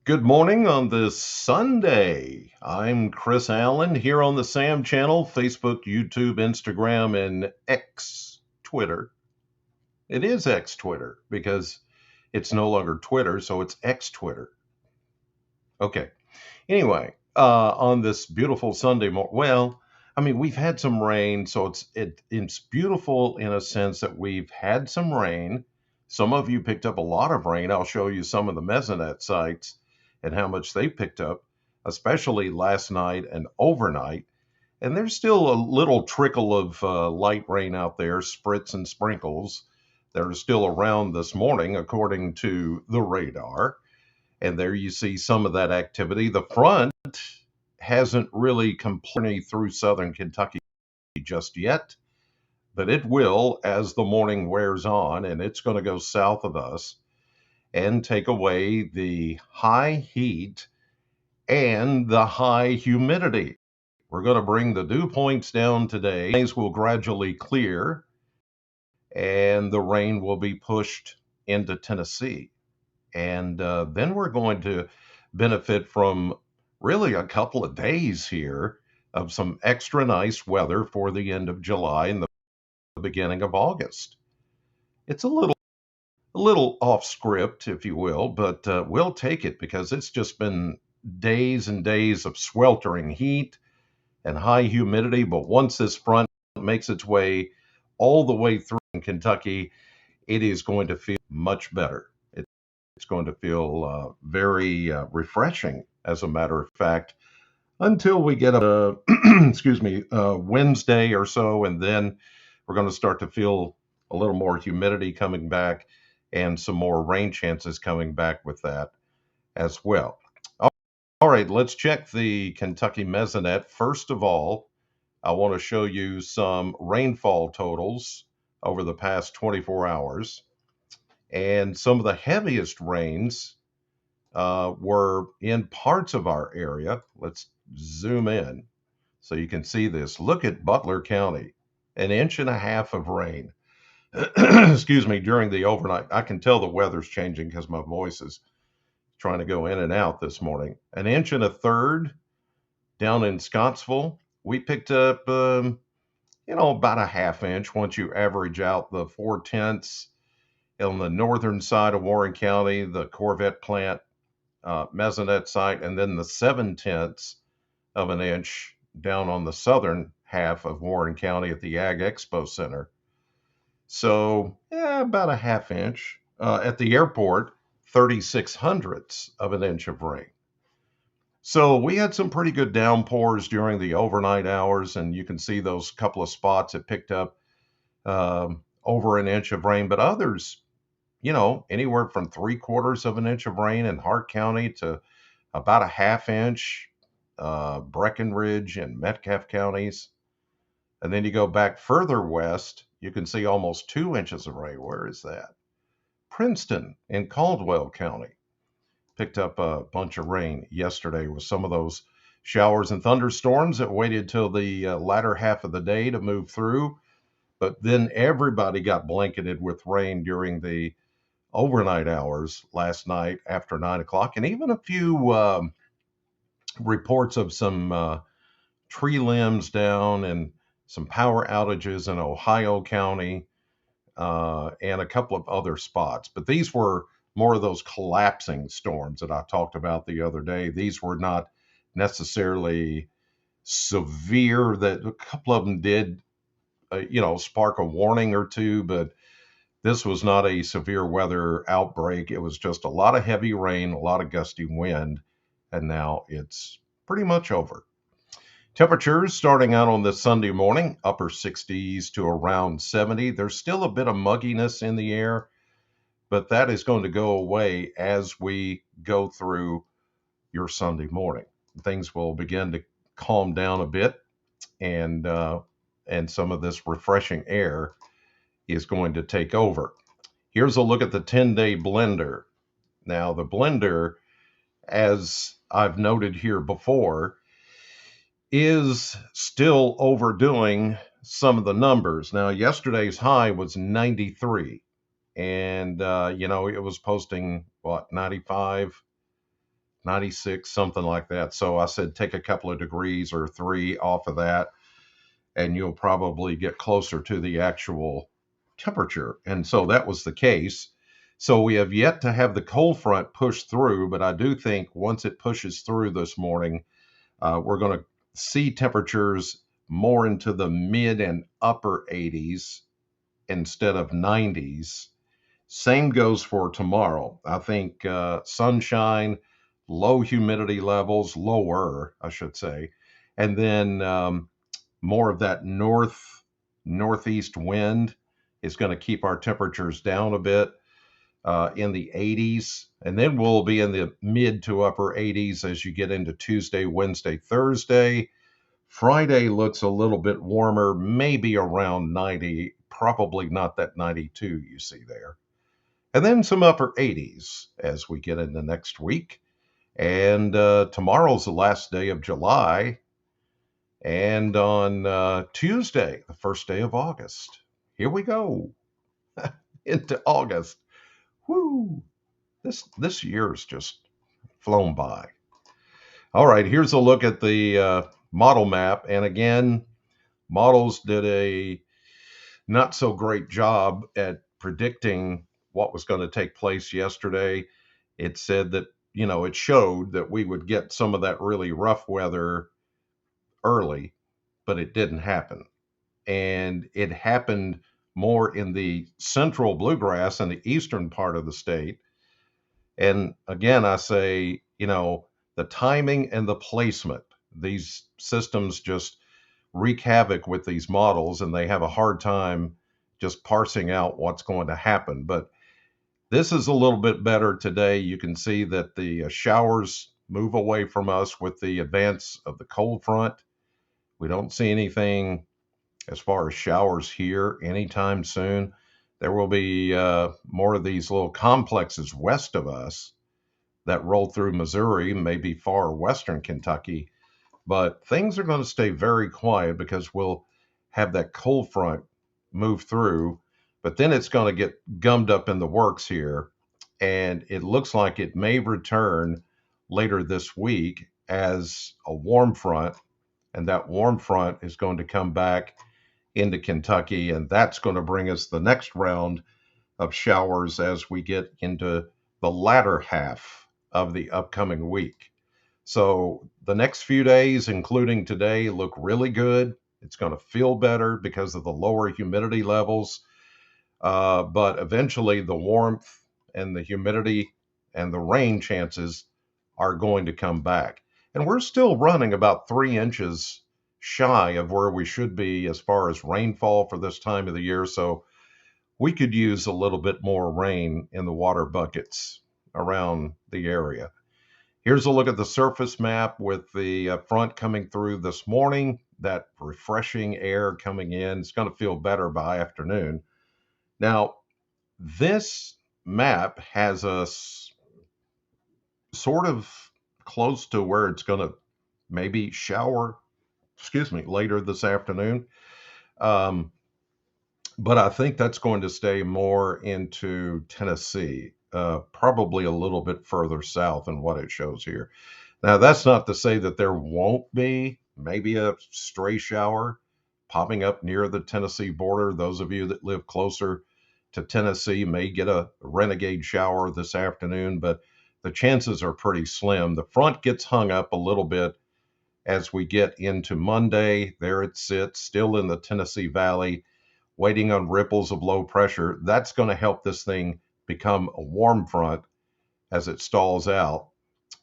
Good morning on this Sunday. I'm Chris Allen here on the Sam channel, Facebook, YouTube, Instagram, and X Twitter. It is X Twitter because it's no longer Twitter, so it's X Twitter. Okay. Anyway, on this beautiful Sunday morning, we've had some rain, so it's beautiful in a sense that we've had some rain. Some of you picked up a lot of rain. I'll show you some of the mesonet sites and how much they picked up, especially last night and overnight. And there's still a little trickle of light rain out there, spritz and sprinkles that are still around this morning, according to the radar. And there you see some of that activity. The front hasn't really completely through southern Kentucky just yet, but it will as the morning wears on, and it's going to go south of us and take away the high heat and the high humidity. We're going to bring the dew points down today. Things will gradually clear, and the rain will be pushed into Tennessee. And then we're going to benefit from really a couple of days here of some extra nice weather for the end of July and the beginning of August. It's a little off script, if you will, but we'll take it because it's just been days and days of sweltering heat and high humidity. But once this front makes its way all the way through Kentucky, it is going to feel much better. It's going to feel very refreshing, as a matter of fact, until we get a Wednesday or so, and then we're going to start to feel a little more humidity coming back and some more rain chances coming back with that as well. All right, let's check the Kentucky Mesonet. First of all, I want to show you some rainfall totals over the past 24 hours. And some of the heaviest rains were in parts of our area. Let's zoom in so you can see this. Look at Butler County, 1.5 inches of rain. Excuse me, during the overnight. I can tell the weather's changing because my voice is trying to go in and out this morning. 1.33 inches down in Scottsville. We picked up, about 1/2 inch once you average out the 4/10 on the northern side of Warren County, the Corvette plant mesonet site, and then the 7/10 of an inch down on the southern half of Warren County at the Ag Expo Center. So, about 1/2 inch. At the airport, 36/100 of an inch of rain. So we had some pretty good downpours during the overnight hours, and you can see those couple of spots that picked up over an inch of rain, but others, anywhere from 3/4 of an inch of rain in Hart County to about 1/2 inch, Breckenridge and Metcalfe counties. And then you go back further west, you can see almost 2 inches of rain. Where is that? Princeton in Caldwell County picked up a bunch of rain yesterday with some of those showers and thunderstorms that waited till the latter half of the day to move through. But then everybody got blanketed with rain during the overnight hours last night after 9 o'clock, and even a few reports of some tree limbs down and some power outages in Ohio County and a couple of other spots. But these were more of those collapsing storms that I talked about the other day. These were not necessarily severe. That a couple of them did, spark a warning or two, but this was not a severe weather outbreak. It was just a lot of heavy rain, a lot of gusty wind, and now it's pretty much over. Temperatures starting out on this Sunday morning, upper 60s to around 70. There's still a bit of mugginess in the air, but that is going to go away as we go through your Sunday morning. Things will begin to calm down a bit, and some of this refreshing air is going to take over. Here's a look at the 10-day blender. Now, the blender, as I've noted here before, is still overdoing some of the numbers. Now, yesterday's high was 93, and it was posting 95 96, something like that. So I said, take a couple of degrees or 3 off of that, and you'll probably get closer to the actual temperature. And so that was the case. So we have yet to have the cold front push through, but I do think once it pushes through this morning, we're going to see temperatures more into the mid and upper 80s instead of 90s. Same goes for tomorrow. I think sunshine, low humidity levels, lower, I should say, and then more of that northeast wind is going to keep our temperatures down a bit in the 80s, and then we'll be in the mid to upper 80s as you get into Tuesday, Wednesday, Thursday. Friday looks a little bit warmer, maybe around 90, probably not that 92 you see there. And then some upper 80s as we get into next week. And tomorrow's the last day of July. And on Tuesday, the first day of August, here we go into August. Woo! This year's just flown by. All right, here's a look at the model map. And again, models did a not so great job at predicting what was going to take place yesterday. It said that, it showed that we would get some of that really rough weather early, but it didn't happen. And it happened more in the central bluegrass and the eastern part of the state. And again, I say, the timing and the placement, these systems just wreak havoc with these models, and they have a hard time just parsing out what's going to happen. But this is a little bit better today. You can see that the showers move away from us with the advance of the cold front. We don't see anything as far as showers here anytime soon. There will be more of these little complexes west of us that roll through Missouri, maybe far western Kentucky. But things are going to stay very quiet because we'll have that cold front move through. But then it's going to get gummed up in the works here. And it looks like it may return later this week as a warm front. And that warm front is going to come back into Kentucky. And that's going to bring us the next round of showers as we get into the latter half of the upcoming week. So the next few days, including today, look really good. It's going to feel better because of the lower humidity levels. But eventually the warmth and the humidity and the rain chances are going to come back. And we're still running about 3 inches shy of where we should be as far as rainfall for this time of the year. So we could use a little bit more rain in the water buckets around the area. Here's a look at the surface map with the front coming through this morning, that refreshing air coming in. It's going to feel better by afternoon. Now, this map has us sort of close to where it's going to maybe shower, later this afternoon. But I think that's going to stay more into Tennessee, probably a little bit further south than what it shows here. Now, that's not to say that there won't be maybe a stray shower popping up near the Tennessee border. Those of you that live closer to Tennessee may get a renegade shower this afternoon, but the chances are pretty slim. The front gets hung up a little bit as we get into Monday. There it sits, still in the Tennessee Valley, waiting on ripples of low pressure. That's going to help this thing become a warm front as it stalls out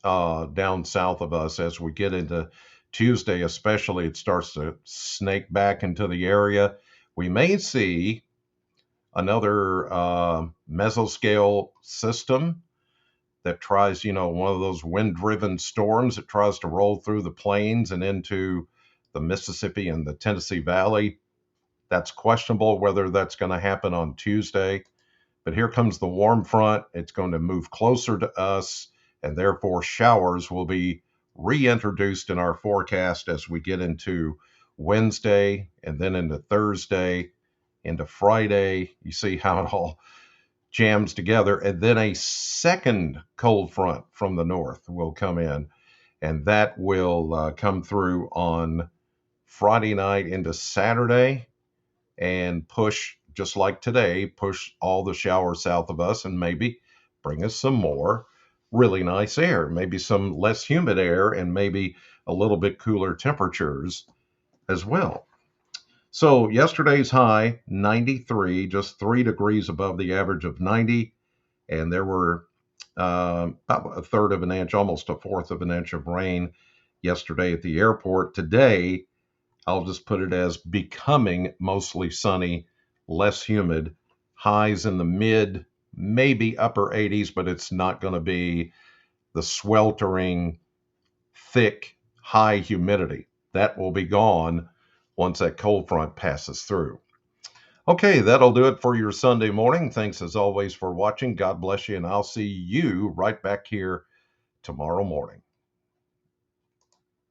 down south of us. As we get into Tuesday, especially, it starts to snake back into the area. We may see another mesoscale system that tries, one of those wind-driven storms that tries to roll through the plains and into the Mississippi and the Tennessee Valley. That's questionable whether that's going to happen on Tuesday. But here comes the warm front. It's going to move closer to us, and therefore showers will be reintroduced in our forecast as we get into Wednesday and then into Thursday, into Friday. You see how it all jams together, and then a second cold front from the north will come in, and that will come through on Friday night into Saturday and push, just like today, push all the showers south of us and maybe bring us some more really nice air, maybe some less humid air, and maybe a little bit cooler temperatures as well. So yesterday's high, 93, just 3 degrees above the average of 90, and there were about a third of an inch, almost a fourth of an inch of rain yesterday at the airport. Today, I'll just put it as becoming mostly sunny, less humid, highs in the mid, maybe upper 80s, but it's not going to be the sweltering, thick, high humidity. That will be gone once that cold front passes through. Okay, that'll do it for your Sunday morning. Thanks as always for watching. God bless you, and I'll see you right back here tomorrow morning.